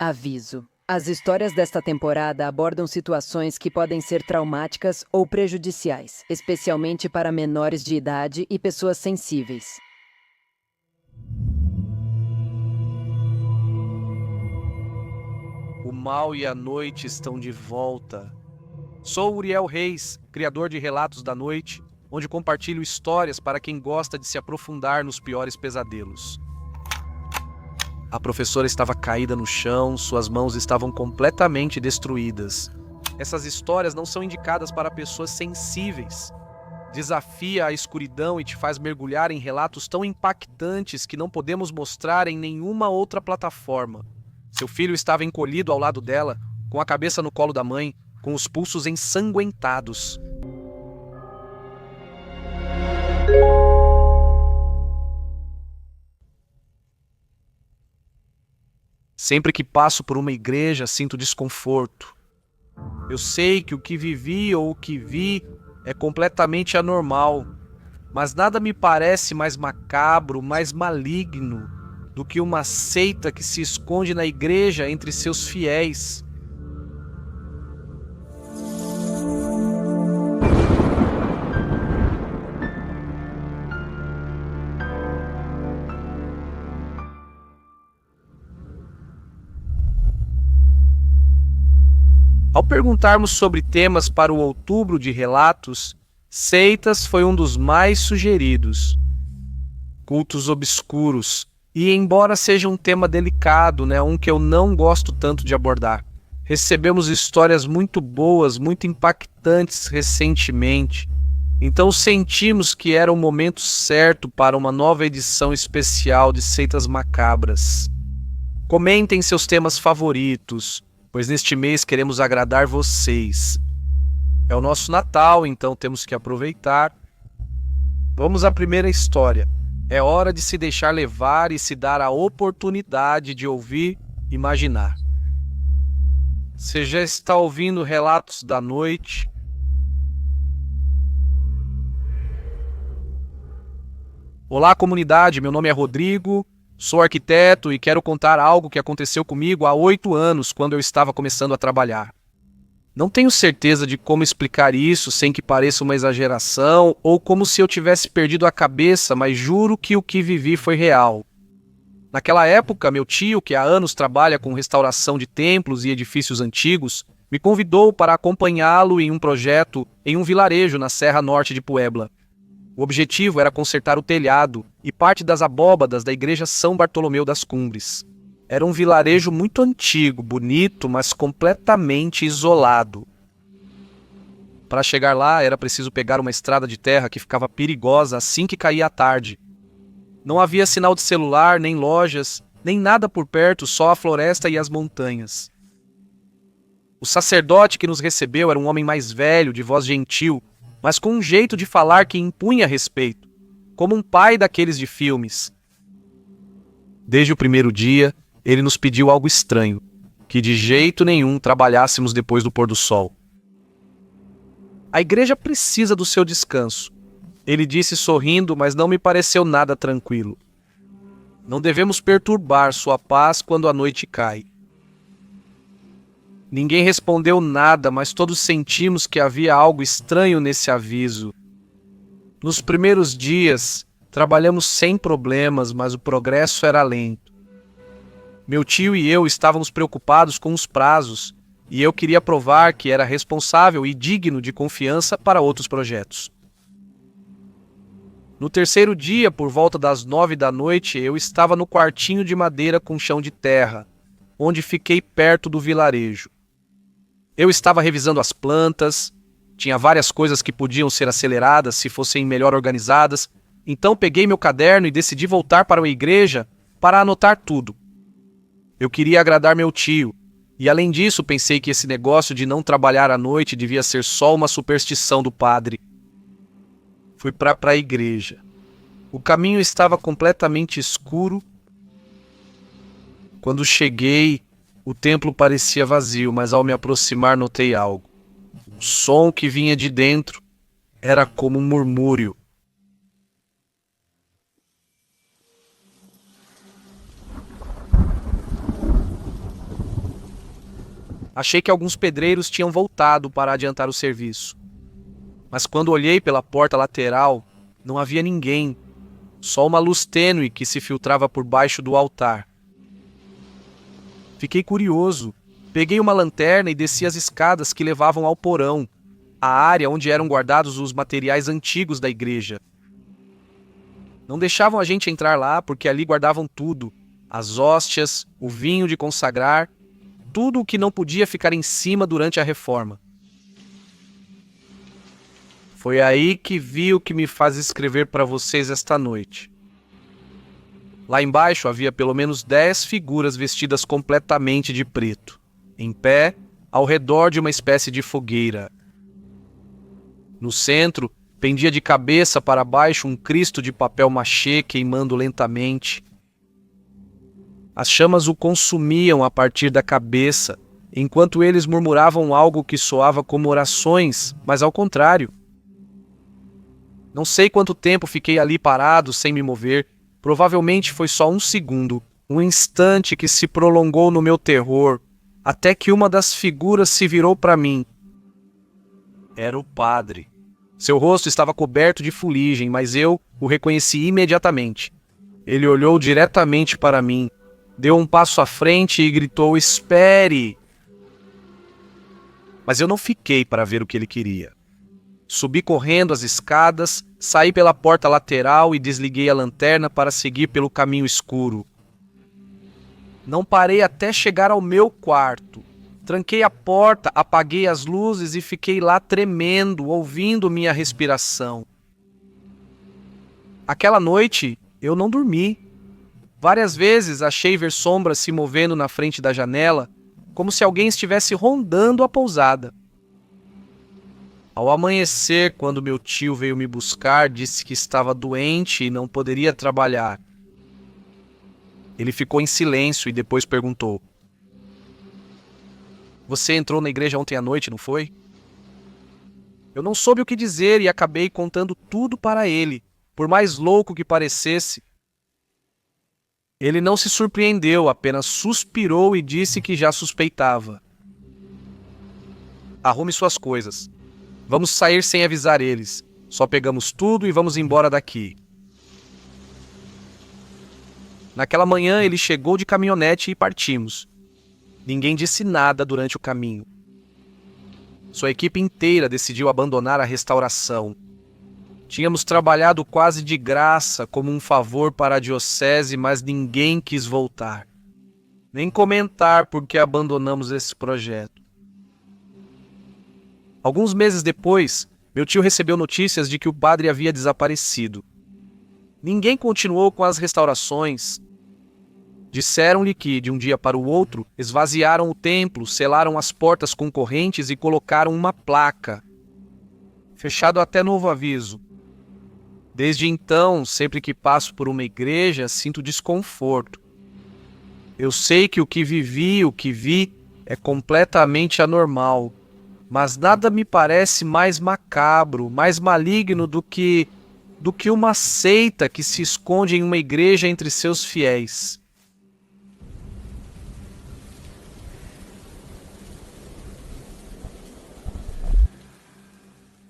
Aviso: as histórias desta temporada abordam situações que podem ser traumáticas ou prejudiciais, especialmente para menores de idade e pessoas sensíveis. O mal e a noite estão de volta. Sou Uriel Reis, criador de Relatos da Noite, onde compartilho histórias para quem gosta de se aprofundar nos piores pesadelos. A professora estava caída no chão, suas mãos estavam completamente destruídas. Essas histórias não são indicadas para pessoas sensíveis. Desafia a escuridão e te faz mergulhar em relatos tão impactantes que não podemos mostrar em nenhuma outra plataforma. Seu filho estava encolhido ao lado dela, com a cabeça no colo da mãe, com os pulsos ensanguentados. Sempre que passo por uma igreja, sinto desconforto. Eu sei que o que vivi ou o que vi é completamente anormal, mas nada me parece mais macabro, mais maligno do que uma seita que se esconde na igreja entre seus fiéis. Ao perguntarmos sobre temas para o Outubro de Relatos, seitas foi um dos mais sugeridos. Cultos obscuros. E embora seja um tema delicado, um que eu não gosto tanto de abordar, recebemos histórias muito boas, muito impactantes recentemente. Então sentimos que era o momento certo para uma nova edição especial de Seitas Macabras. Comentem seus temas favoritos, pois neste mês queremos agradar vocês. É o nosso Natal, então temos que aproveitar. Vamos à primeira história. É hora de se deixar levar e se dar a oportunidade de ouvir, imaginar. Você já está ouvindo Relatos da Noite? Olá, comunidade, meu nome é Rodrigo, sou arquiteto e quero contar algo que aconteceu comigo há 8 anos, quando eu estava começando a trabalhar. Não tenho certeza de como explicar isso sem que pareça uma exageração ou como se eu tivesse perdido a cabeça, mas juro que o que vivi foi real. Naquela época, meu tio, que há anos trabalha com restauração de templos e edifícios antigos, me convidou para acompanhá-lo em um projeto em um vilarejo na Serra Norte de Puebla. O objetivo era consertar o telhado e parte das abóbadas da igreja São Bartolomeu das Cumbres. Era um vilarejo muito antigo, bonito, mas completamente isolado. Para chegar lá, era preciso pegar uma estrada de terra que ficava perigosa assim que caía a tarde. Não havia sinal de celular, nem lojas, nem nada por perto, só a floresta e as montanhas. O sacerdote que nos recebeu era um homem mais velho, de voz gentil, mas com um jeito de falar que impunha respeito, como um pai daqueles de filmes. Desde o primeiro dia, ele nos pediu algo estranho, que de jeito nenhum trabalhássemos depois do pôr do sol. A igreja precisa do seu descanso, ele disse sorrindo, mas não me pareceu nada tranquilo. Não devemos perturbar sua paz quando a noite cai. Ninguém respondeu nada, mas todos sentimos que havia algo estranho nesse aviso. Nos primeiros dias, trabalhamos sem problemas, mas o progresso era lento. Meu tio e eu estávamos preocupados com os prazos, e eu queria provar que era responsável e digno de confiança para outros projetos. No terceiro dia, por volta das 9 da noite, eu estava no quartinho de madeira com chão de terra, onde fiquei perto do vilarejo. Eu estava revisando as plantas, tinha várias coisas que podiam ser aceleradas se fossem melhor organizadas, então peguei meu caderno e decidi voltar para a igreja para anotar tudo. Eu queria agradar meu tio, e além disso pensei que esse negócio de não trabalhar à noite devia ser só uma superstição do padre. Fui para a igreja. O caminho estava completamente escuro. Quando cheguei, o templo parecia vazio, mas ao me aproximar notei algo. O som que vinha de dentro era como um murmúrio. Achei que alguns pedreiros tinham voltado para adiantar o serviço. Mas quando olhei pela porta lateral, não havia ninguém, só uma luz tênue que se filtrava por baixo do altar. Fiquei curioso. Peguei uma lanterna e desci as escadas que levavam ao porão, a área onde eram guardados os materiais antigos da igreja. Não deixavam a gente entrar lá porque ali guardavam tudo: as hóstias, o vinho de consagrar, tudo o que não podia ficar em cima durante a reforma. Foi aí que vi o que me faz escrever para vocês esta noite. Lá embaixo havia pelo menos 10 figuras vestidas completamente de preto, em pé, ao redor de uma espécie de fogueira. No centro, pendia de cabeça para baixo um Cristo de papel machê queimando lentamente. As chamas o consumiam a partir da cabeça, enquanto eles murmuravam algo que soava como orações, mas ao contrário. Não sei quanto tempo fiquei ali parado, sem me mover. Provavelmente foi só um segundo, um instante que se prolongou no meu terror, até que uma das figuras se virou para mim. Era o padre. Seu rosto estava coberto de fuligem, mas eu o reconheci imediatamente. Ele olhou diretamente para mim, deu um passo à frente e gritou: "Espere!" Mas eu não fiquei para ver o que ele queria. Subi correndo as escadas, saí pela porta lateral e desliguei a lanterna para seguir pelo caminho escuro. Não parei até chegar ao meu quarto. Tranquei a porta, apaguei as luzes e fiquei lá tremendo, ouvindo minha respiração. Aquela noite, eu não dormi. Várias vezes achei ver sombras se movendo na frente da janela, como se alguém estivesse rondando a pousada. Ao amanhecer, quando meu tio veio me buscar, disse que estava doente e não poderia trabalhar. Ele ficou em silêncio e depois perguntou: "Você entrou na igreja ontem à noite, não foi?" Eu não soube o que dizer e acabei contando tudo para ele, por mais louco que parecesse. Ele não se surpreendeu, apenas suspirou e disse que já suspeitava. "Arrume suas coisas. Vamos sair sem avisar eles. Só pegamos tudo e vamos embora daqui." Naquela manhã ele chegou de caminhonete e partimos. Ninguém disse nada durante o caminho. Sua equipe inteira decidiu abandonar a restauração. Tínhamos trabalhado quase de graça como um favor para a diocese, mas ninguém quis voltar. Nem comentar por que abandonamos esse projeto. Alguns meses depois, meu tio recebeu notícias de que o padre havia desaparecido. Ninguém continuou com as restaurações. Disseram-lhe que, de um dia para o outro, esvaziaram o templo, selaram as portas com correntes e colocaram uma placa. Fechado até novo aviso. Desde então, sempre que passo por uma igreja, sinto desconforto. Eu sei que o que vivi, o que vi, é completamente anormal. Mas nada me parece mais macabro, mais maligno do que uma seita que se esconde em uma igreja entre seus fiéis.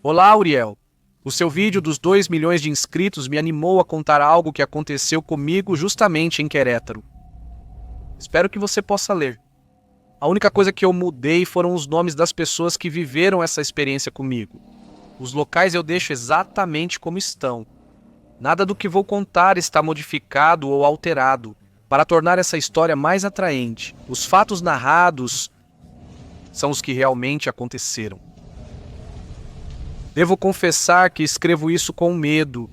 Olá, Uriel. O seu vídeo dos 2 milhões de inscritos me animou a contar algo que aconteceu comigo justamente em Querétaro. Espero que você possa ler. A única coisa que eu mudei foram os nomes das pessoas que viveram essa experiência comigo. Os locais eu deixo exatamente como estão. Nada do que vou contar está modificado ou alterado, para tornar essa história mais atraente. Os fatos narrados são os que realmente aconteceram. Devo confessar que escrevo isso com medo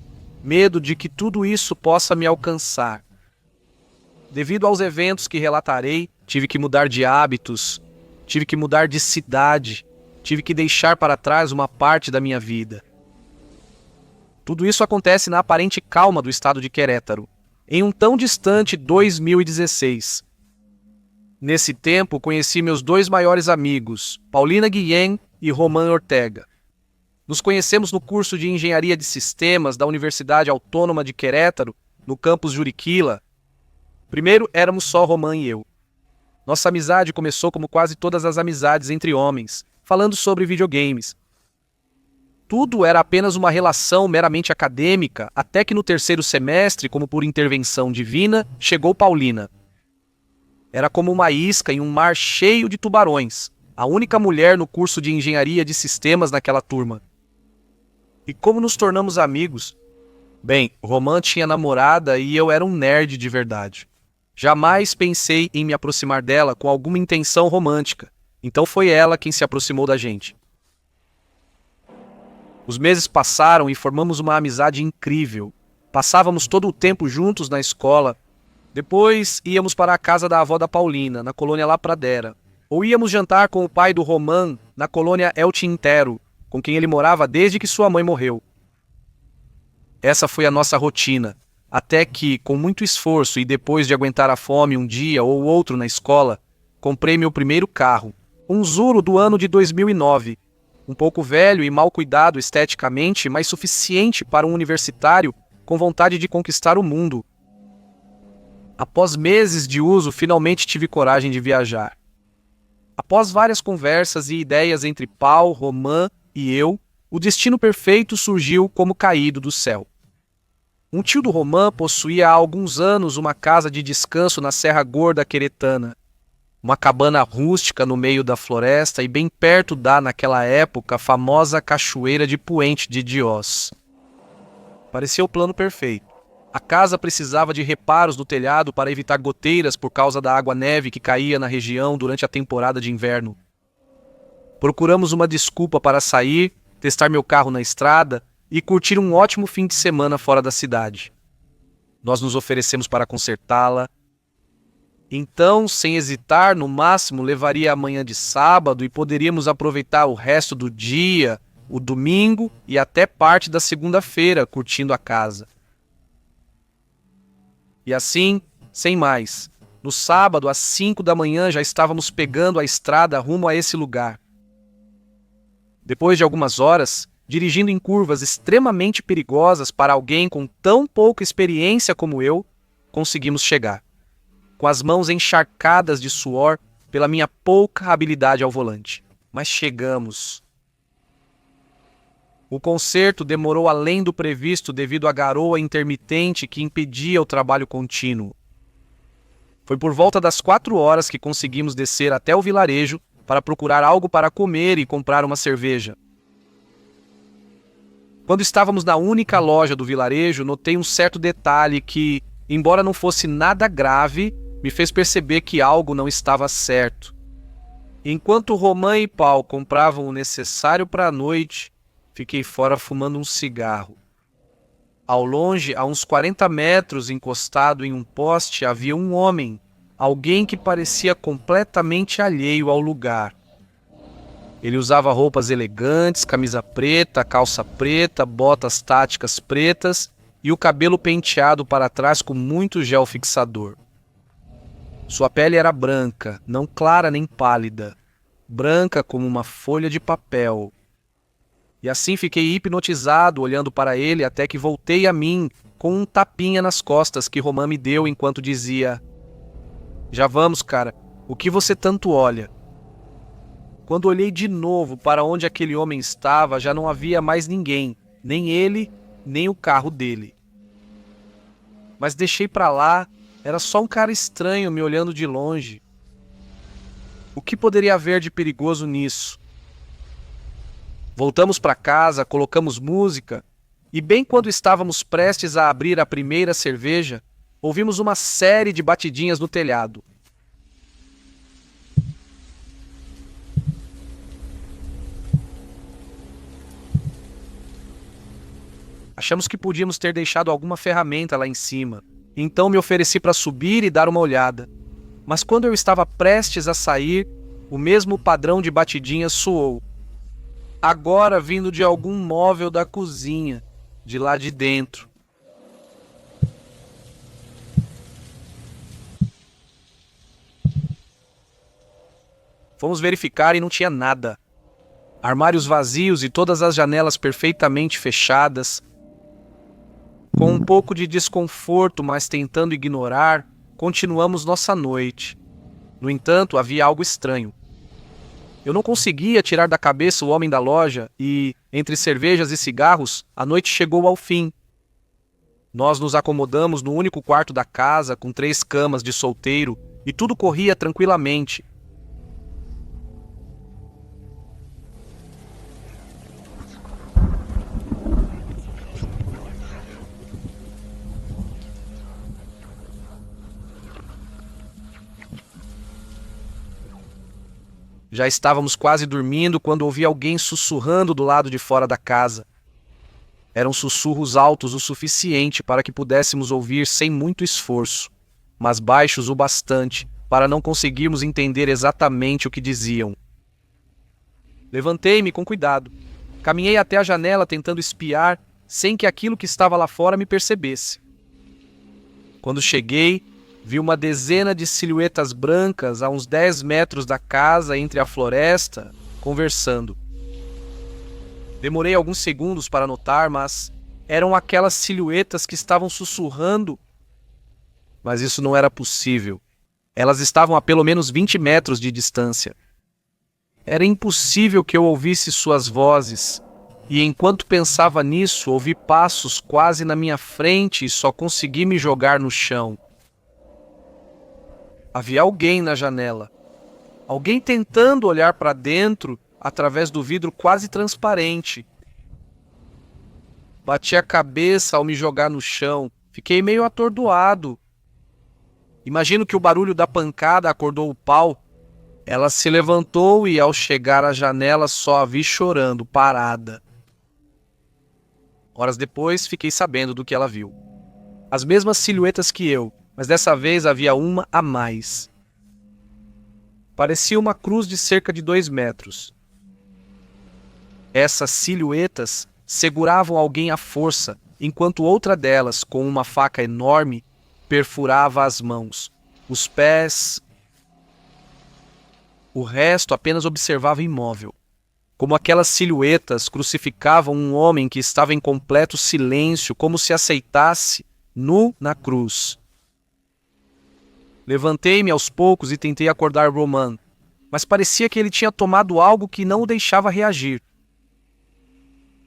de que tudo isso possa me alcançar. Devido aos eventos que relatarei, tive que mudar de hábitos, tive que mudar de cidade, tive que deixar para trás uma parte da minha vida. Tudo isso acontece na aparente calma do estado de Querétaro, em um tão distante 2016. Nesse tempo, conheci meus 2 maiores amigos, Paulina Guilhem e Roman Ortega. Nos conhecemos no curso de Engenharia de Sistemas da Universidade Autônoma de Querétaro, no campus Juriquila. Primeiro éramos só Roman e eu. Nossa amizade começou como quase todas as amizades entre homens, falando sobre videogames. Tudo era apenas uma relação meramente acadêmica, até que no terceiro semestre, como por intervenção divina, chegou Paulina. Era como uma isca em um mar cheio de tubarões, a única mulher no curso de engenharia de sistemas naquela turma. E como nos tornamos amigos? Bem, Romã tinha namorada e eu era um nerd de verdade. Jamais pensei em me aproximar dela com alguma intenção romântica, então foi ela quem se aproximou da gente. Os meses passaram e formamos uma amizade incrível. Passávamos todo o tempo juntos na escola. Depois íamos para a casa da avó da Paulina, na colônia La Pradera. Ou íamos jantar com o pai do Romã, na colônia El Tintero, com quem ele morava desde que sua mãe morreu. Essa foi a nossa rotina, até que, com muito esforço e depois de aguentar a fome um dia ou outro na escola, comprei meu primeiro carro, um Zuru do ano de 2009. Um pouco velho e mal cuidado esteticamente, mas suficiente para um universitário com vontade de conquistar o mundo. Após meses de uso, finalmente tive coragem de viajar. Após várias conversas e ideias entre Paul, Romã e eu, o destino perfeito surgiu como caído do céu. Um tio do Romã possuía há alguns anos uma casa de descanso na Serra Gorda Queretana. Uma cabana rústica no meio da floresta e bem perto da, naquela época, famosa Cachoeira de Poente de Diós. Parecia o plano perfeito. A casa precisava de reparos no telhado para evitar goteiras por causa da água-neve que caía na região durante a temporada de inverno. Procuramos uma desculpa para sair, testar meu carro na estrada e curtir um ótimo fim de semana fora da cidade. Nós nos oferecemos para consertá-la. Então, sem hesitar, no máximo levaria a manhã de sábado e poderíamos aproveitar o resto do dia, o domingo e até parte da segunda-feira curtindo a casa. E assim, sem mais, no sábado às 5 da manhã já estávamos pegando a estrada rumo a esse lugar. Depois de algumas horas, dirigindo em curvas extremamente perigosas para alguém com tão pouca experiência como eu, conseguimos chegar. Com as mãos encharcadas de suor pela minha pouca habilidade ao volante. Mas chegamos. O concerto demorou além do previsto devido à garoa intermitente que impedia o trabalho contínuo. Foi por volta das 4 horas que conseguimos descer até o vilarejo para procurar algo para comer e comprar uma cerveja. Quando estávamos na única loja do vilarejo, notei um certo detalhe que, embora não fosse nada grave, me fez perceber que algo não estava certo. Enquanto Romã e Paul compravam o necessário para a noite, fiquei fora fumando um cigarro. Ao longe, a uns 40 metros, encostado em um poste, havia um homem, alguém que parecia completamente alheio ao lugar. Ele usava roupas elegantes, camisa preta, calça preta, botas táticas pretas e o cabelo penteado para trás com muito gel fixador. Sua pele era branca, não clara nem pálida, branca como uma folha de papel. E assim fiquei hipnotizado olhando para ele até que voltei a mim com um tapinha nas costas que Romã me deu enquanto dizia: "Já vamos, cara, o que você tanto olha?" Quando olhei de novo para onde aquele homem estava, já não havia mais ninguém, nem ele, nem o carro dele. Mas deixei para lá, era só um cara estranho me olhando de longe. O que poderia haver de perigoso nisso? Voltamos para casa, colocamos música, e bem quando estávamos prestes a abrir a primeira cerveja, ouvimos uma série de batidinhas no telhado. Achamos que podíamos ter deixado alguma ferramenta lá em cima, então me ofereci para subir e dar uma olhada. Mas quando eu estava prestes a sair, o mesmo padrão de batidinhas soou. Agora vindo de algum móvel da cozinha, de lá de dentro. Fomos verificar e não tinha nada. Armários vazios e todas as janelas perfeitamente fechadas. Com um pouco de desconforto, mas tentando ignorar, continuamos nossa noite. No entanto, havia algo estranho. Eu não conseguia tirar da cabeça o homem da loja e, entre cervejas e cigarros, a noite chegou ao fim. Nós nos acomodamos no único quarto da casa, com 3 camas de solteiro, e tudo corria tranquilamente. Já estávamos quase dormindo quando ouvi alguém sussurrando do lado de fora da casa. Eram sussurros altos o suficiente para que pudéssemos ouvir sem muito esforço, mas baixos o bastante para não conseguirmos entender exatamente o que diziam. Levantei-me com cuidado. Caminhei até a janela tentando espiar, sem que aquilo que estava lá fora me percebesse. Quando cheguei, vi uma dezena de silhuetas brancas a uns 10 metros da casa entre a floresta, conversando. Demorei alguns segundos para notar, mas eram aquelas silhuetas que estavam sussurrando. Mas isso não era possível. Elas estavam a pelo menos 20 metros de distância. Era impossível que eu ouvisse suas vozes, e enquanto pensava nisso, ouvi passos quase na minha frente e só consegui me jogar no chão. Havia alguém na janela. Alguém tentando olhar para dentro através do vidro quase transparente. Bati a cabeça ao me jogar no chão. Fiquei meio atordoado. Imagino que o barulho da pancada acordou o pau. Ela se levantou e, ao chegar à janela, só a vi chorando, parada. Horas depois, fiquei sabendo do que ela viu. As mesmas silhuetas que eu, mas dessa vez havia uma a mais. Parecia uma cruz de cerca de 2 metros. Essas silhuetas seguravam alguém à força, enquanto outra delas, com uma faca enorme, perfurava as mãos, os pés. O resto apenas observava imóvel. Como aquelas silhuetas crucificavam um homem que estava em completo silêncio, como se aceitasse, nu na cruz. Levantei-me aos poucos e tentei acordar Roman, mas parecia que ele tinha tomado algo que não o deixava reagir.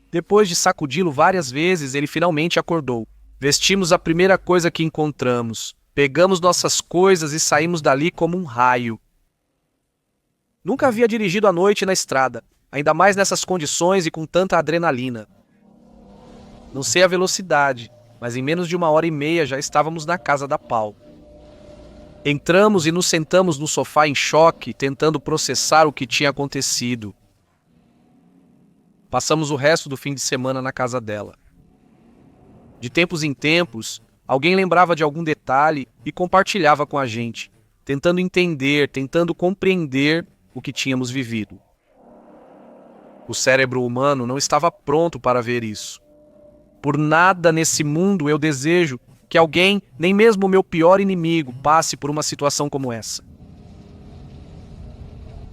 Depois de sacudi-lo várias vezes, ele finalmente acordou. Vestimos a primeira coisa que encontramos, pegamos nossas coisas e saímos dali como um raio. Nunca havia dirigido à noite na estrada, ainda mais nessas condições e com tanta adrenalina. Não sei a velocidade, mas em menos de 1h30 já estávamos na casa da Paul. Entramos e nos sentamos no sofá em choque, tentando processar o que tinha acontecido. Passamos o resto do fim de semana na casa dela. De tempos em tempos, alguém lembrava de algum detalhe e compartilhava com a gente, tentando entender, tentando compreender o que tínhamos vivido. O cérebro humano não estava pronto para ver isso. Por nada nesse mundo eu desejo que alguém, nem mesmo o meu pior inimigo, passe por uma situação como essa.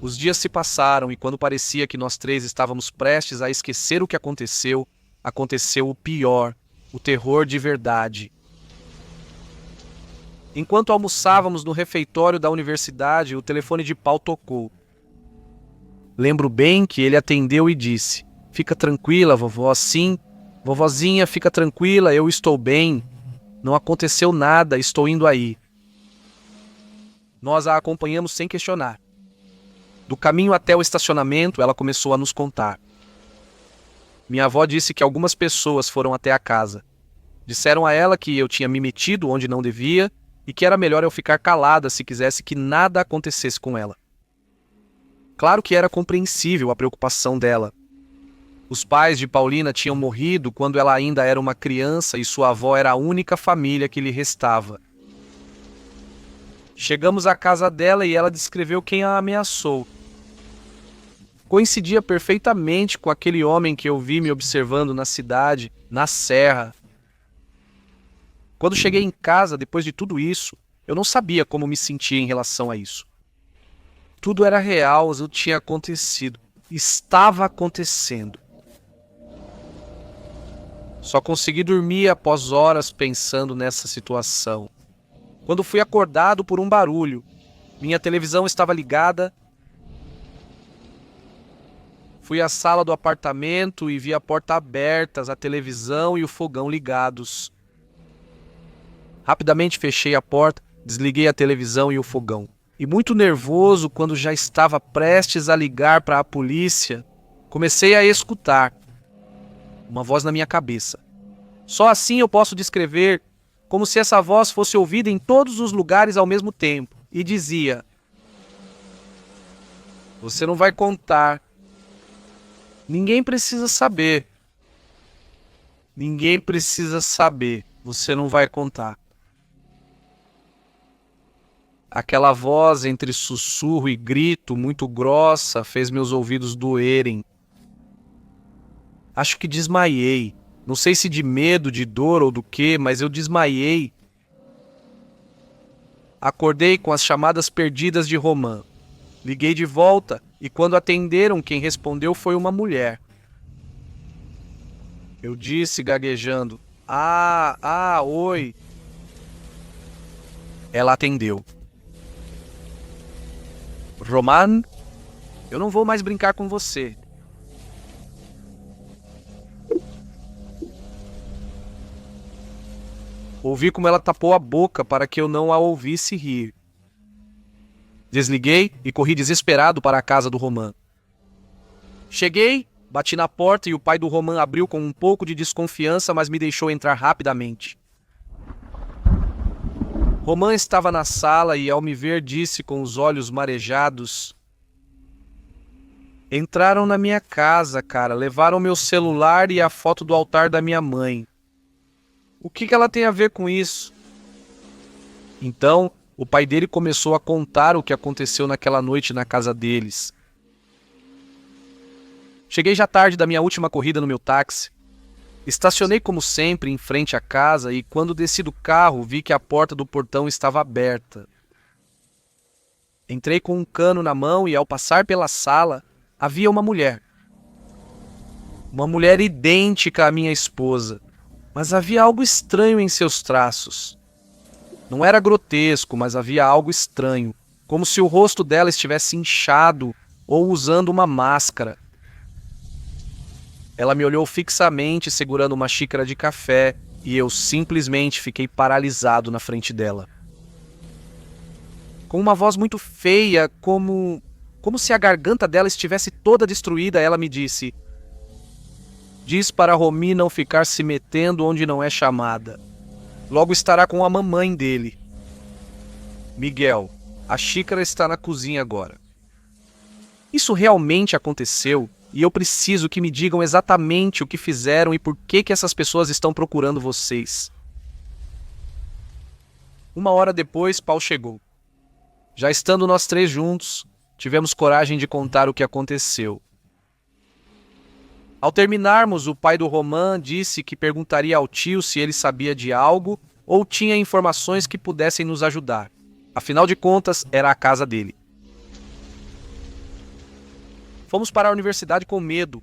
Os dias se passaram e quando parecia que nós 3 estávamos prestes a esquecer o que aconteceu, aconteceu o pior, o terror de verdade. Enquanto almoçávamos no refeitório da universidade, o telefone de Paul tocou. Lembro bem que ele atendeu e disse: "Fica tranquila, vovó, sim. Vovozinha, fica tranquila, eu estou bem. Não aconteceu nada, estou indo aí." Nós a acompanhamos sem questionar. Do caminho até o estacionamento, ela começou a nos contar. Minha avó disse que algumas pessoas foram até a casa. Disseram a ela que eu tinha me metido onde não devia e que era melhor eu ficar calada se quisesse que nada acontecesse com ela. Claro que era compreensível a preocupação dela. Os pais de Paulina tinham morrido quando ela ainda era uma criança e sua avó era a única família que lhe restava. Chegamos à casa dela e ela descreveu quem a ameaçou. Coincidia perfeitamente com aquele homem que eu vi me observando na cidade, na serra. Quando cheguei em casa, depois de tudo isso, eu não sabia como me sentia em relação a isso. Tudo era real, tudo tinha acontecido. Estava acontecendo. Só consegui dormir após horas pensando nessa situação. Quando fui acordado por um barulho, Minha televisão estava ligada. Fui à sala do apartamento e vi a porta aberta, a televisão e o fogão ligados. Rapidamente fechei a porta, desliguei a televisão e o fogão. E muito nervoso, quando já estava prestes a ligar para a polícia, comecei a escutar uma voz na minha cabeça. Só assim eu posso descrever, como se essa voz fosse ouvida em todos os lugares ao mesmo tempo, e dizia: "Você não vai contar. Ninguém precisa saber. Ninguém precisa saber. Você não vai contar." Aquela voz entre sussurro e grito muito grossa fez meus ouvidos doerem. Acho que desmaiei. Não sei se de medo, de dor ou do quê, mas eu desmaiei. Acordei com as chamadas perdidas de Romã. Liguei de volta e quando atenderam, quem respondeu foi uma mulher. Eu disse, gaguejando: oi. Ela atendeu. "Roman, eu não vou mais brincar com você." Ouvi como ela tapou a boca para que eu não a ouvisse rir. Desliguei e corri desesperado para a casa do Roman. Cheguei, bati na porta e o pai do Roman abriu com um pouco de desconfiança, mas me deixou entrar rapidamente. Roman estava na sala e, ao me ver, disse com os olhos marejados: "Entraram na minha casa, cara. Levaram meu celular e a foto do altar da minha mãe. O que ela tem a ver com isso?" Então, o pai dele começou a contar o que aconteceu naquela noite na casa deles. Cheguei já tarde da minha última corrida no meu táxi. Estacionei como sempre em frente à casa e quando desci do carro vi que a porta do portão estava aberta. Entrei com um cano na mão e ao passar pela sala havia uma mulher. Uma mulher idêntica à minha esposa, mas havia algo estranho em seus traços. Não era grotesco, mas havia algo estranho, como se o rosto dela estivesse inchado ou usando uma máscara. Ela me olhou fixamente segurando uma xícara de café e eu simplesmente fiquei paralisado na frente dela. Com uma voz muito feia, como se a garganta dela estivesse toda destruída, ela me disse: "Diz para Romy não ficar se metendo onde não é chamada. Logo estará com a mamãe dele. Miguel, a xícara está na cozinha agora." Isso realmente aconteceu e eu preciso que me digam exatamente o que fizeram e por que essas pessoas estão procurando vocês. 1 hora depois, Paul chegou. Já estando nós 3 juntos, tivemos coragem de contar o que aconteceu. Ao terminarmos, o pai do Roman disse que perguntaria ao tio se ele sabia de algo ou tinha informações que pudessem nos ajudar. Afinal de contas, era a casa dele. Fomos para a universidade com medo.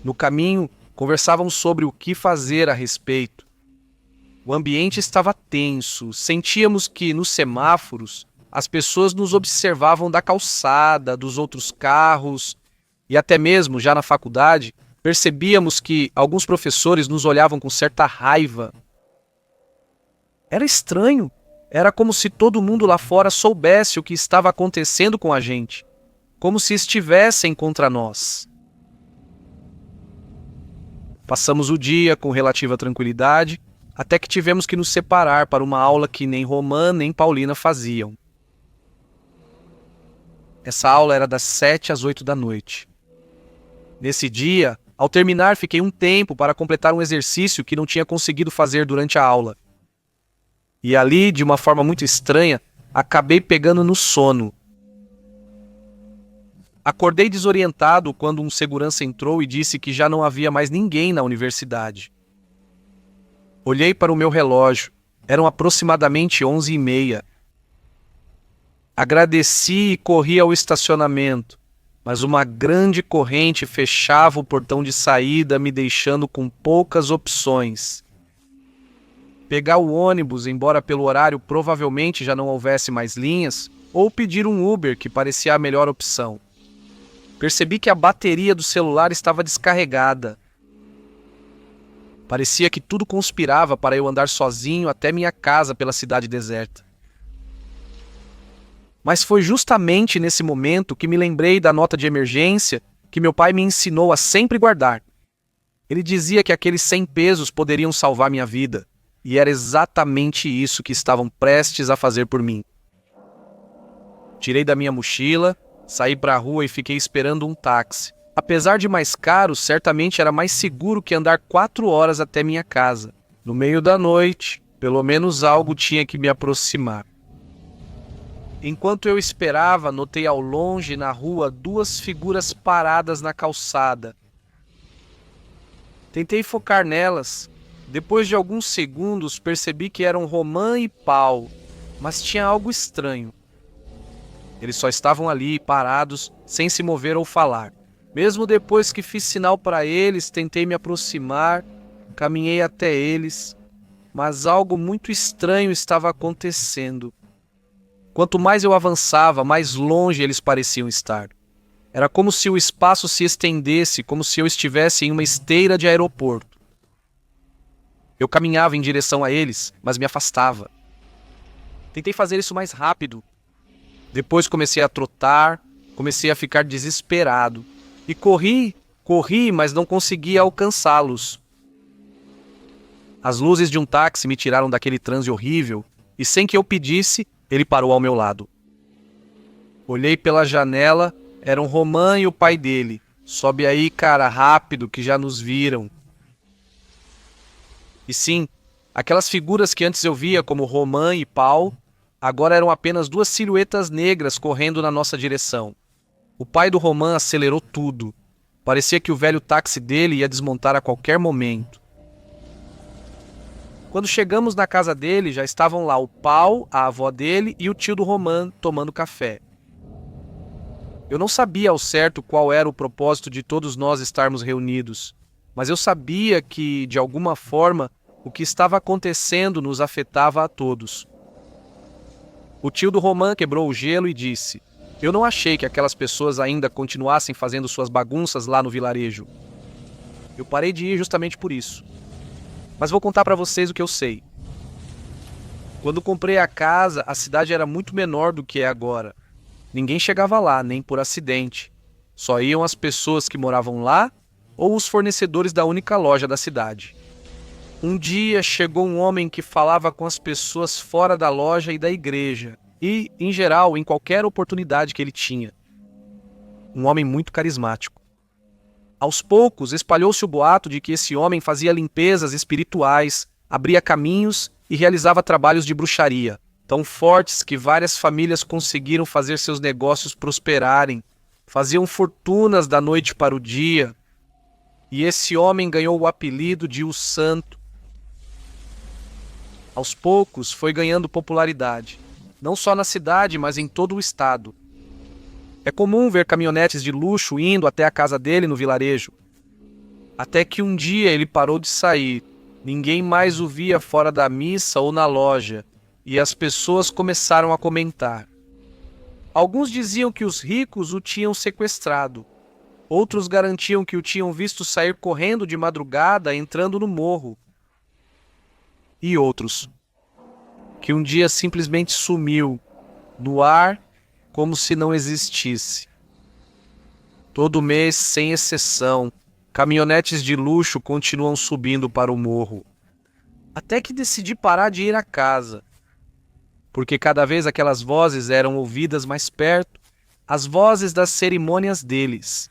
No caminho, conversávamos sobre o que fazer a respeito. O ambiente estava tenso. Sentíamos que, nos semáforos, as pessoas nos observavam da calçada, dos outros carros, e até mesmo, já na faculdade, percebíamos que alguns professores nos olhavam com certa raiva. Era estranho. Era como se todo mundo lá fora soubesse o que estava acontecendo com a gente. Como se estivessem contra nós. Passamos o dia com relativa tranquilidade, até que tivemos que nos separar para uma aula que nem Roman nem Paulina faziam. Essa aula era das 7 às 8 da noite. Nesse dia, ao terminar, fiquei um tempo para completar um exercício que não tinha conseguido fazer durante a aula. E ali, de uma forma muito estranha, acabei pegando no sono. Acordei desorientado quando um segurança entrou e disse que já não havia mais ninguém na universidade. Olhei para o meu relógio. Eram aproximadamente 11h30. Agradeci e corri ao estacionamento, mas uma grande corrente fechava o portão de saída, me deixando com poucas opções. Pegar o ônibus, embora pelo horário provavelmente já não houvesse mais linhas, ou pedir um Uber, que parecia a melhor opção. Percebi que a bateria do celular estava descarregada. Parecia que tudo conspirava para eu andar sozinho até minha casa pela cidade deserta. Mas foi justamente nesse momento que me lembrei da nota de emergência que meu pai me ensinou a sempre guardar. Ele dizia que aqueles 100 pesos poderiam salvar minha vida, e era exatamente isso que estavam prestes a fazer por mim. Tirei da minha mochila, saí para a rua e fiquei esperando um táxi. Apesar de mais caro, certamente era mais seguro que andar 4 horas até minha casa. No meio da noite, pelo menos algo tinha que me aproximar. Enquanto eu esperava, notei ao longe, na rua, 2 figuras paradas na calçada. Tentei focar nelas. Depois de alguns segundos, percebi que eram Romã e Paul, mas tinha algo estranho. Eles só estavam ali, parados, sem se mover ou falar. Mesmo depois que fiz sinal para eles, tentei me aproximar, caminhei até eles, mas algo muito estranho estava acontecendo. Quanto mais eu avançava, mais longe eles pareciam estar. Era como se o espaço se estendesse, como se eu estivesse em uma esteira de aeroporto. Eu caminhava em direção a eles, mas me afastava. Tentei fazer isso mais rápido. Depois comecei a trotar, comecei a ficar desesperado. E corri, mas não conseguia alcançá-los. As luzes de um táxi me tiraram daquele transe horrível, e sem que eu pedisse, ele parou ao meu lado. Olhei pela janela, eram Romã e o pai dele. Sobe aí, cara, rápido, que já nos viram. E sim, aquelas figuras que antes eu via como Romã e Paul, agora eram apenas 2 silhuetas negras correndo na nossa direção. O pai do Romã acelerou tudo. Parecia que o velho táxi dele ia desmontar a qualquer momento. Quando chegamos na casa dele, já estavam lá o Paul, a avó dele e o tio do Romã tomando café. Eu não sabia ao certo qual era o propósito de todos nós estarmos reunidos, mas eu sabia que, de alguma forma, o que estava acontecendo nos afetava a todos. O tio do Romã quebrou o gelo e disse: "Eu não achei que aquelas pessoas ainda continuassem fazendo suas bagunças lá no vilarejo. Eu parei de ir justamente por isso. Mas vou contar para vocês o que eu sei. Quando comprei a casa, a cidade era muito menor do que é agora. Ninguém chegava lá, nem por acidente. Só iam as pessoas que moravam lá ou os fornecedores da única loja da cidade. Um dia chegou um homem que falava com as pessoas fora da loja e da igreja, e, em geral, em qualquer oportunidade que ele tinha. Um homem muito carismático. Aos poucos, espalhou-se o boato de que esse homem fazia limpezas espirituais, abria caminhos e realizava trabalhos de bruxaria, tão fortes que várias famílias conseguiram fazer seus negócios prosperarem, faziam fortunas da noite para o dia, e esse homem ganhou o apelido de O Santo. Aos poucos, foi ganhando popularidade, não só na cidade, mas em todo o estado. É comum ver caminhonetes de luxo indo até a casa dele no vilarejo. Até que um dia ele parou de sair. Ninguém mais o via fora da missa ou na loja, e as pessoas começaram a comentar. Alguns diziam que os ricos o tinham sequestrado. Outros garantiam que o tinham visto sair correndo de madrugada, entrando no morro. E outros, que um dia simplesmente sumiu, no ar, como se não existisse. Todo mês, sem exceção, caminhonetes de luxo continuam subindo para o morro. Até que decidi parar de ir à casa, porque cada vez aquelas vozes eram ouvidas mais perto, as vozes das cerimônias deles.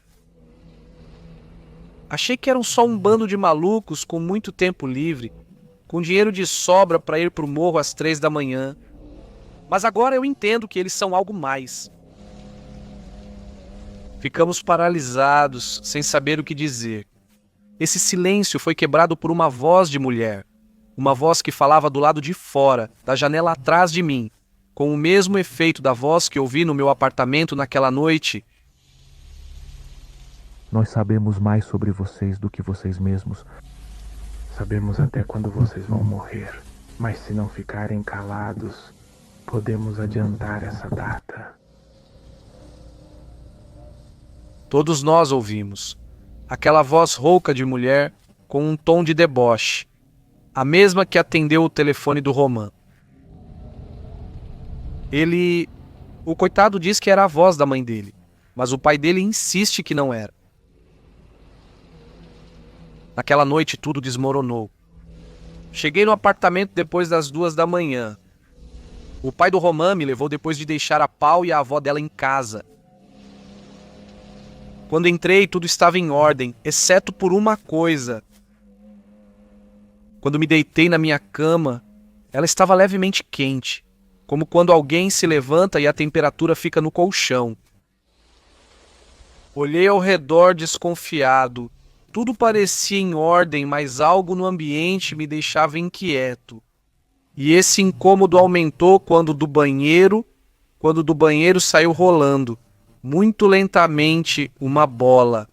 Achei que eram só um bando de malucos com muito tempo livre, com dinheiro de sobra para ir para o morro às 3 da manhã. Mas agora eu entendo que eles são algo mais. Ficamos paralisados, sem saber o que dizer. Esse silêncio foi quebrado por uma voz de mulher. Uma voz que falava do lado de fora, da janela atrás de mim, com o mesmo efeito da voz que ouvi no meu apartamento naquela noite. Nós sabemos mais sobre vocês do que vocês mesmos. Sabemos até quando vocês vão morrer, mas se não ficarem calados, podemos adiantar essa data. Todos nós ouvimos aquela voz rouca de mulher com um tom de deboche, a mesma que atendeu o telefone do Roman. O coitado diz que era a voz da mãe dele, mas o pai dele insiste que não era. Naquela noite tudo desmoronou. Cheguei no apartamento depois das 2 da manhã. O pai do Roman me levou depois de deixar a Pau e a avó dela em casa. Quando entrei, tudo estava em ordem, exceto por uma coisa. Quando me deitei na minha cama, ela estava levemente quente, como quando alguém se levanta e a temperatura fica no colchão. Olhei ao redor desconfiado. Tudo parecia em ordem, mas algo no ambiente me deixava inquieto. E esse incômodo aumentou quando do banheiro saiu rolando, muito lentamente, uma bola.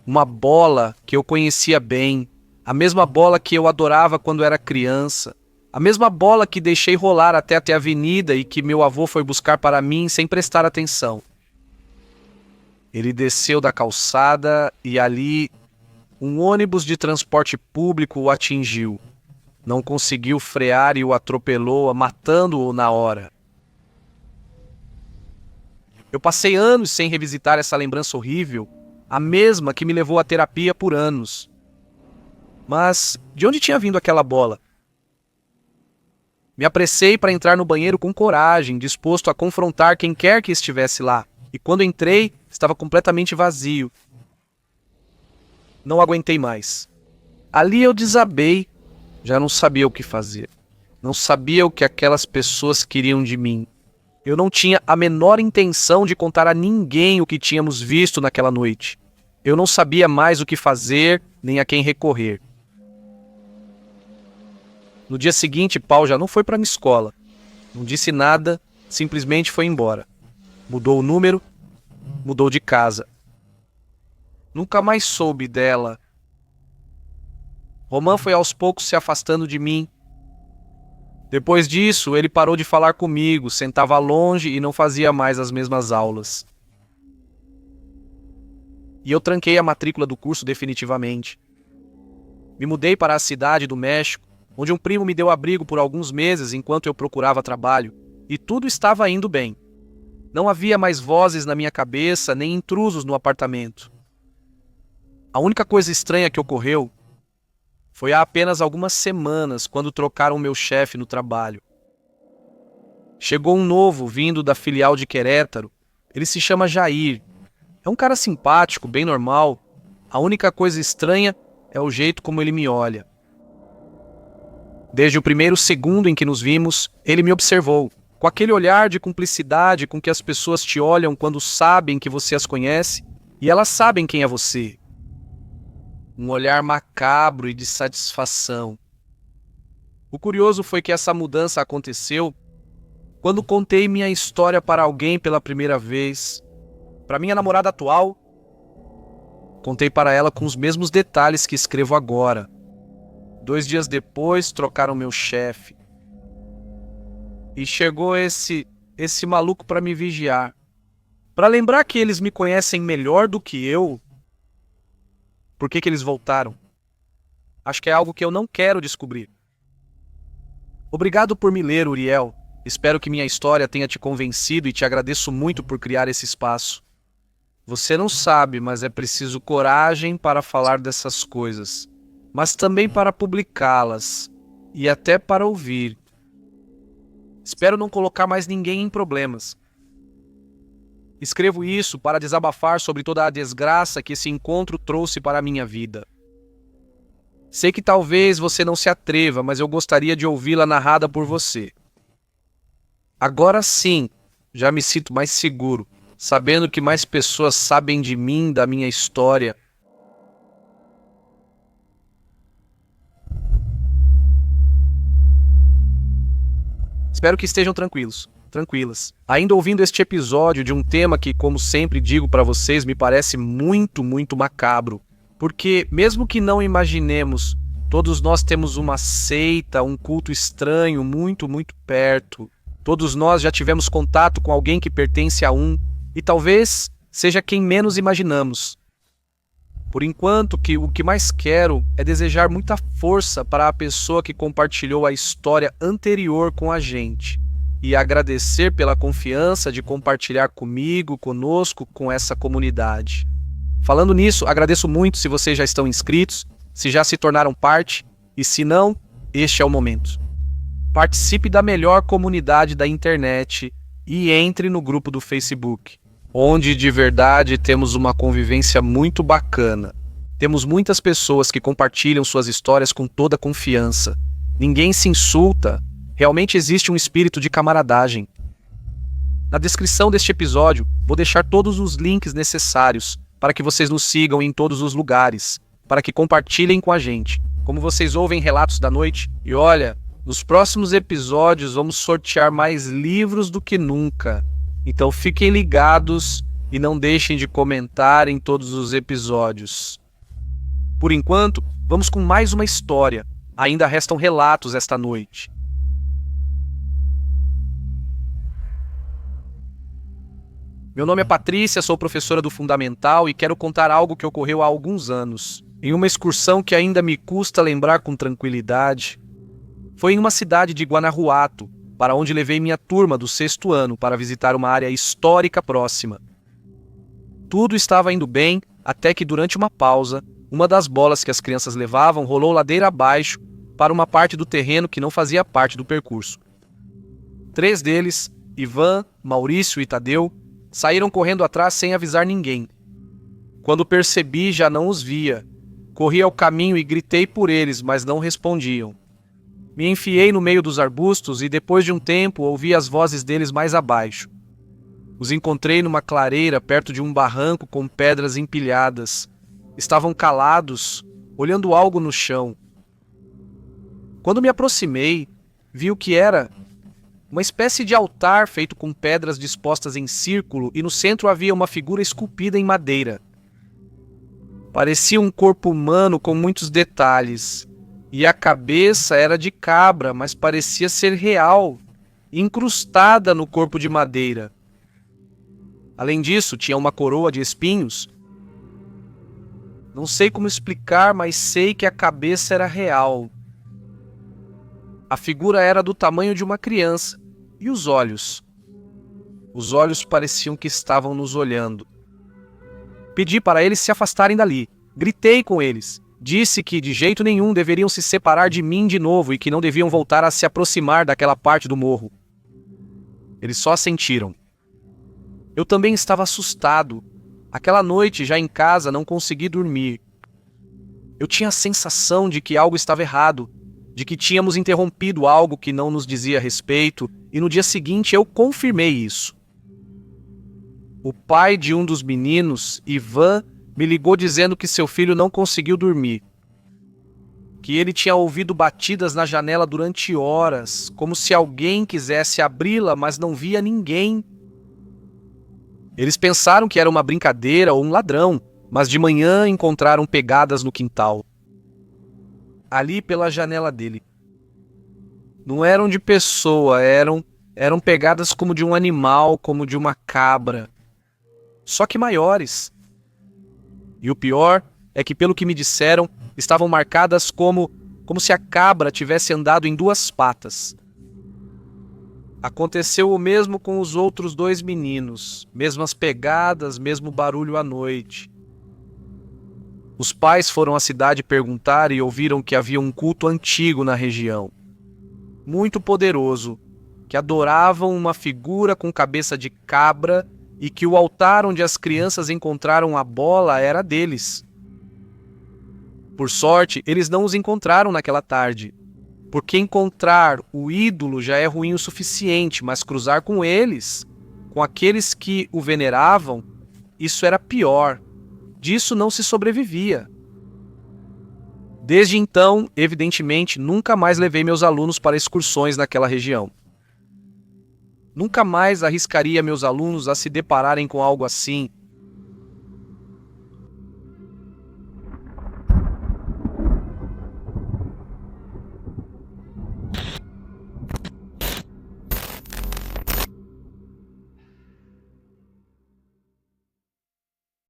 Uma bola que eu conhecia bem, a mesma bola que eu adorava quando era criança, a mesma bola que deixei rolar até a avenida e que meu avô foi buscar para mim sem prestar atenção. Ele desceu da calçada e ali um ônibus de transporte público o atingiu. Não conseguiu frear e o atropelou, matando-o na hora. Eu passei anos sem revisitar essa lembrança horrível, a mesma que me levou à terapia por anos. Mas de onde tinha vindo aquela bola? Me apressei para entrar no banheiro com coragem, disposto a confrontar quem quer que estivesse lá. E quando entrei, estava completamente vazio. Não aguentei mais. Ali eu desabei. Já não sabia o que fazer. Não sabia o que aquelas pessoas queriam de mim. Eu não tinha a menor intenção de contar a ninguém o que tínhamos visto naquela noite. Eu não sabia mais o que fazer, nem a quem recorrer. No dia seguinte, Paul já não foi para a minha escola. Não disse nada, simplesmente foi embora. Mudou o número, mudou de casa. Nunca mais soube dela. Roman foi aos poucos se afastando de mim. Depois disso, ele parou de falar comigo, sentava longe e não fazia mais as mesmas aulas. E eu tranquei a matrícula do curso definitivamente. Me mudei para a cidade do México, onde um primo me deu abrigo por alguns meses enquanto eu procurava trabalho, e tudo estava indo bem. Não havia mais vozes na minha cabeça, nem intrusos no apartamento. A única coisa estranha que ocorreu foi há apenas algumas semanas, quando trocaram meu chefe no trabalho. Chegou um novo vindo da filial de Querétaro. Ele se chama Jair. É um cara simpático, bem normal. A única coisa estranha é o jeito como ele me olha. Desde o primeiro segundo em que nos vimos, ele me observou, com aquele olhar de cumplicidade com que as pessoas te olham quando sabem que você as conhece e elas sabem quem é você. Um olhar macabro e de satisfação. O curioso foi que essa mudança aconteceu quando contei minha história para alguém pela primeira vez. Para minha namorada atual, contei para ela com os mesmos detalhes que escrevo agora. 2 dias depois, trocaram meu chefe. E chegou esse maluco para me vigiar. Para lembrar que eles me conhecem melhor do que eu. Por que eles voltaram? Acho que é algo que eu não quero descobrir. Obrigado por me ler, Uriel. Espero que minha história tenha te convencido e te agradeço muito por criar esse espaço. Você não sabe, mas é preciso coragem para falar dessas coisas, mas também para publicá-las e até para ouvir. Espero não colocar mais ninguém em problemas. Escrevo isso para desabafar sobre toda a desgraça que esse encontro trouxe para a minha vida. Sei que talvez você não se atreva, mas eu gostaria de ouvi-la narrada por você. Agora sim, já me sinto mais seguro, sabendo que mais pessoas sabem de mim, da minha história. Espero que estejam tranquilas. Ainda ouvindo este episódio de um tema que, como sempre digo para vocês, me parece muito, muito macabro. Porque, mesmo que não imaginemos Todos nós temos uma seita, um culto estranho muito, muito perto. Todos nós já tivemos contato com alguém que pertence a um, e talvez seja quem menos imaginamos. Por enquanto, o que mais quero é desejar muita força para a pessoa que compartilhou a história anterior com a gente e agradecer pela confiança de compartilhar comigo, conosco, com essa comunidade. Falando nisso, agradeço muito se vocês já estão inscritos, se já se tornaram parte, e se não, este é o momento. Participe da melhor comunidade da internet e entre no grupo do Facebook, onde de verdade temos uma convivência muito bacana. Temos muitas pessoas que compartilham suas histórias com toda confiança. Ninguém se insulta, realmente existe um espírito de camaradagem. Na descrição deste episódio, vou deixar todos os links necessários para que vocês nos sigam em todos os lugares, para que compartilhem com a gente. Como vocês ouvem relatos da noite, e olha, nos próximos episódios vamos sortear mais livros do que nunca. Então fiquem ligados e não deixem de comentar em todos os episódios. Por enquanto, vamos com mais uma história. Ainda restam relatos esta noite. Meu nome é Patrícia, sou professora do Fundamental e quero contar algo que ocorreu há alguns anos, em uma excursão que ainda me custa lembrar com tranquilidade. Foi em uma cidade de Guanajuato, para onde levei minha turma do 6º ano para visitar uma área histórica próxima. Tudo estava indo bem, até que durante uma pausa, uma das bolas que as crianças levavam rolou ladeira abaixo para uma parte do terreno que não fazia parte do percurso. 3 deles, Ivan, Maurício e Tadeu, saíram correndo atrás sem avisar ninguém. Quando percebi, já não os via. Corri ao caminho e gritei por eles, mas não respondiam. Me enfiei no meio dos arbustos e depois de um tempo ouvi as vozes deles mais abaixo. Os encontrei numa clareira perto de um barranco com pedras empilhadas. Estavam calados, olhando algo no chão. Quando me aproximei, vi o que era. Uma espécie de altar feito com pedras dispostas em círculo e no centro havia uma figura esculpida em madeira. Parecia um corpo humano com muitos detalhes. E a cabeça era de cabra, mas parecia ser real, incrustada no corpo de madeira. Além disso, tinha uma coroa de espinhos. Não sei como explicar, mas sei que a cabeça era real. A figura era do tamanho de uma criança. E os olhos? Os olhos pareciam que estavam nos olhando. Pedi para eles se afastarem dali. Gritei com eles. Disse que de jeito nenhum deveriam se separar de mim de novo e que não deviam voltar a se aproximar daquela parte do morro. Eles só assentiram. Eu também estava assustado. Aquela noite, já em casa, não consegui dormir. Eu tinha a sensação de que algo estava errado, de que tínhamos interrompido algo que não nos dizia respeito, e no dia seguinte eu confirmei isso. O pai de um dos meninos, Ivan, me ligou dizendo que seu filho não conseguiu dormir. Que ele tinha ouvido batidas na janela durante horas, como se alguém quisesse abri-la, mas não via ninguém. Eles pensaram que era uma brincadeira ou um ladrão, mas de manhã encontraram pegadas no quintal. Ali pela janela dele. Não eram de pessoa, eram pegadas como de um animal, como de uma cabra. Só que maiores. E o pior é que, pelo que me disseram, estavam marcadas como se a cabra tivesse andado em 2 patas. Aconteceu o mesmo com os outros 2 meninos. Mesmas pegadas, mesmo barulho à noite. Os pais foram à cidade perguntar e ouviram que havia um culto antigo na região. Muito poderoso, que adoravam uma figura com cabeça de cabra e que o altar onde as crianças encontraram a bola era deles. Por sorte, eles não os encontraram naquela tarde, porque encontrar o ídolo já é ruim o suficiente, mas cruzar com eles, com aqueles que o veneravam, isso era pior. Disso não se sobrevivia. Desde então, evidentemente, nunca mais levei meus alunos para excursões naquela região. Nunca mais arriscaria meus alunos a se depararem com algo assim,